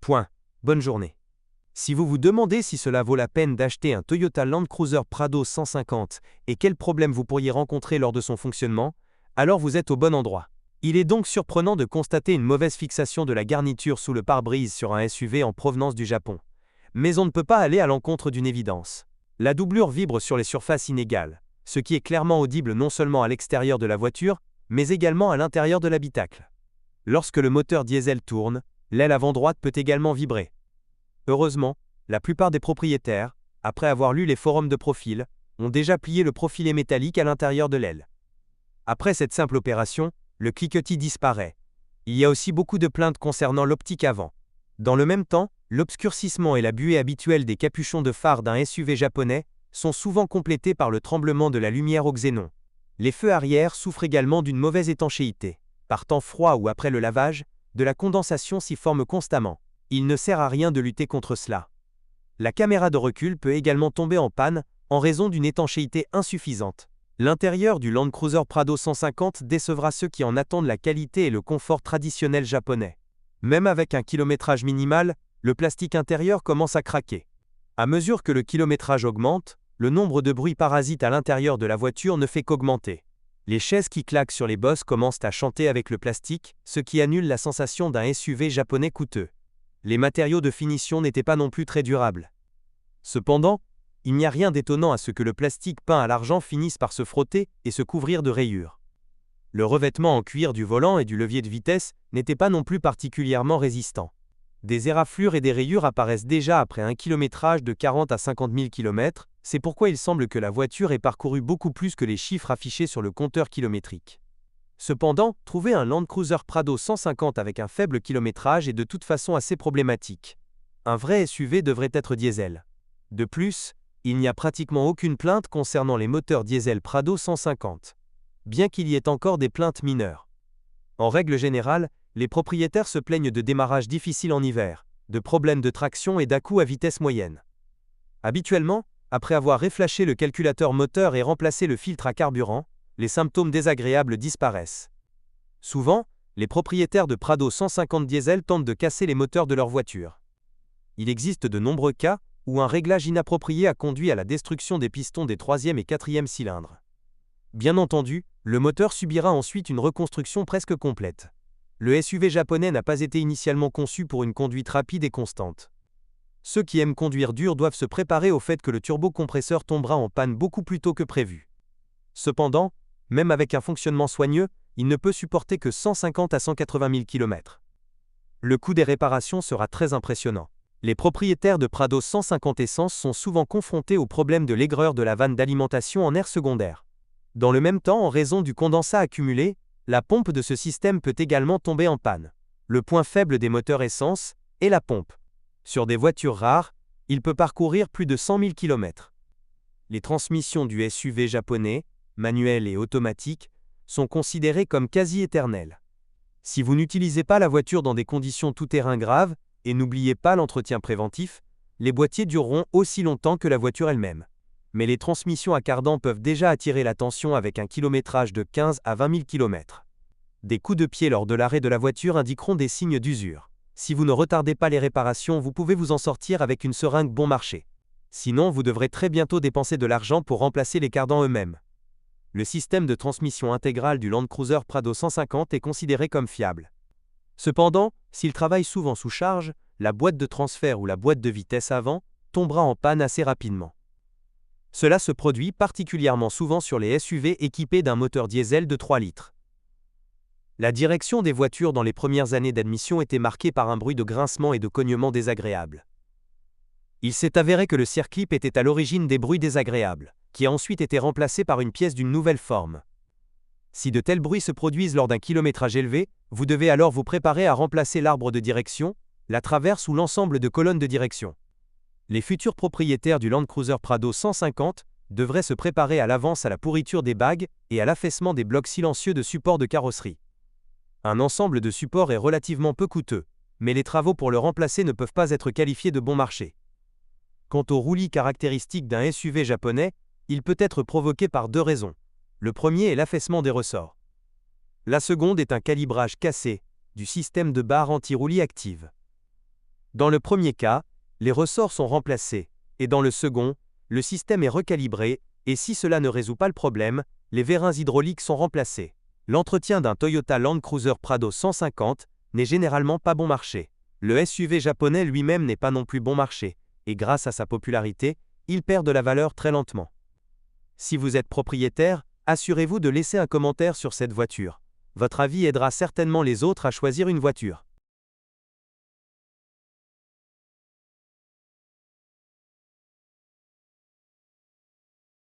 Point. Bonne journée. Si vous vous demandez si cela vaut la peine d'acheter un Toyota Land Cruiser Prado 150 et quels problèmes vous pourriez rencontrer lors de son fonctionnement, alors vous êtes au bon endroit. Il est donc surprenant de constater une mauvaise fixation de la garniture sous le pare-brise sur un SUV en provenance du Japon. Mais on ne peut pas aller à l'encontre d'une évidence. La doublure vibre sur les surfaces inégales, ce qui est clairement audible non seulement à l'extérieur de la voiture, mais également à l'intérieur de l'habitacle. Lorsque le moteur diesel tourne, l'aile avant droite peut également vibrer. Heureusement, la plupart des propriétaires, après avoir lu les forums de profil, ont déjà plié le profilet métallique à l'intérieur de l'aile. Après cette simple opération, le cliquetis disparaît. Il y a aussi beaucoup de plaintes concernant l'optique avant. Dans le même temps, l'obscurcissement et la buée habituelle des capuchons de phare d'un SUV japonais sont souvent complétés par le tremblement de la lumière au xénon. Les feux arrière souffrent également d'une mauvaise étanchéité. Par temps froid ou après le lavage, de la condensation s'y forme constamment. Il ne sert à rien de lutter contre cela. La caméra de recul peut également tomber en panne en raison d'une étanchéité insuffisante. L'intérieur du Land Cruiser Prado 150 décevra ceux qui en attendent la qualité et le confort traditionnel japonais. Même avec un kilométrage minimal, le plastique intérieur commence à craquer. À mesure que le kilométrage augmente, le nombre de bruits parasites à l'intérieur de la voiture ne fait qu'augmenter. Les chaises qui claquent sur les bosses commencent à chanter avec le plastique, ce qui annule la sensation d'un SUV japonais coûteux. Les matériaux de finition n'étaient pas non plus très durables. Cependant, il n'y a rien d'étonnant à ce que le plastique peint à l'argent finisse par se frotter et se couvrir de rayures. Le revêtement en cuir du volant et du levier de vitesse n'était pas non plus particulièrement résistant. Des éraflures et des rayures apparaissent déjà après un kilométrage de 40 à 50 000 km, c'est pourquoi il semble que la voiture ait parcouru beaucoup plus que les chiffres affichés sur le compteur kilométrique. Cependant, trouver un Land Cruiser Prado 150 avec un faible kilométrage est de toute façon assez problématique. Un vrai SUV devrait être diesel. De plus, il n'y a pratiquement aucune plainte concernant les moteurs diesel Prado 150. Bien qu'il y ait encore des plaintes mineures. En règle générale, les propriétaires se plaignent de démarrage difficile en hiver, de problèmes de traction et d'à-coups à vitesse moyenne. Habituellement, après avoir réflashé le calculateur moteur et remplacé le filtre à carburant, les symptômes désagréables disparaissent. Souvent, les propriétaires de Prado 150 diesel tentent de casser les moteurs de leur voiture. Il existe de nombreux cas où un réglage inapproprié a conduit à la destruction des pistons des 3e et 4e cylindres. Bien entendu, le moteur subira ensuite une reconstruction presque complète. Le SUV japonais n'a pas été initialement conçu pour une conduite rapide et constante. Ceux qui aiment conduire dur doivent se préparer au fait que le turbocompresseur tombera en panne beaucoup plus tôt que prévu. Cependant, même avec un fonctionnement soigneux, il ne peut supporter que 150 à 180 000 km. Le coût des réparations sera très impressionnant. Les propriétaires de Prado 150 essence sont souvent confrontés au problème de l'aigreur de la vanne d'alimentation en air secondaire. Dans le même temps, en raison du condensat accumulé, la pompe de ce système peut également tomber en panne. Le point faible des moteurs essence est la pompe. Sur des voitures rares, il peut parcourir plus de 100 000 km. Les transmissions du SUV japonais, manuelles et automatiques, sont considérées comme quasi éternelles. Si vous n'utilisez pas la voiture dans des conditions tout-terrain graves, et n'oubliez pas l'entretien préventif, les boîtiers dureront aussi longtemps que la voiture elle-même. Mais les transmissions à cardan peuvent déjà attirer l'attention avec un kilométrage de 15 à 20 000 km. Des coups de pied lors de l'arrêt de la voiture indiqueront des signes d'usure. Si vous ne retardez pas les réparations, vous pouvez vous en sortir avec une seringue bon marché. Sinon, vous devrez très bientôt dépenser de l'argent pour remplacer les cardans eux-mêmes. Le système de transmission intégrale du Land Cruiser Prado 150 est considéré comme fiable. Cependant, s'il travaille souvent sous charge, la boîte de transfert ou la boîte de vitesse avant tombera en panne assez rapidement. Cela se produit particulièrement souvent sur les SUV équipés d'un moteur diesel de 3 litres. La direction des voitures dans les premières années d'admission était marquée par un bruit de grincement et de cognement désagréable. Il s'est avéré que le circlip était à l'origine des bruits désagréables, qui a ensuite été remplacé par une pièce d'une nouvelle forme. Si de tels bruits se produisent lors d'un kilométrage élevé, vous devez alors vous préparer à remplacer l'arbre de direction, la traverse ou l'ensemble de colonnes de direction. Les futurs propriétaires du Land Cruiser Prado 150 devraient se préparer à l'avance à la pourriture des bagues et à l'affaissement des blocs silencieux de support de carrosserie. Un ensemble de supports est relativement peu coûteux, mais les travaux pour le remplacer ne peuvent pas être qualifiés de bon marché. Quant au roulis caractéristique d'un SUV japonais, il peut être provoqué par deux raisons. Le premier est l'affaissement des ressorts. La seconde est un calibrage cassé du système de barre anti-roulis active. Dans le premier cas, les ressorts sont remplacés, et dans le second, le système est recalibré, et si cela ne résout pas le problème, les vérins hydrauliques sont remplacés. L'entretien d'un Toyota Land Cruiser Prado 150 n'est généralement pas bon marché. Le SUV japonais lui-même n'est pas non plus bon marché, et grâce à sa popularité, il perd de la valeur très lentement. Si vous êtes propriétaire, assurez-vous de laisser un commentaire sur cette voiture. Votre avis aidera certainement les autres à choisir une voiture.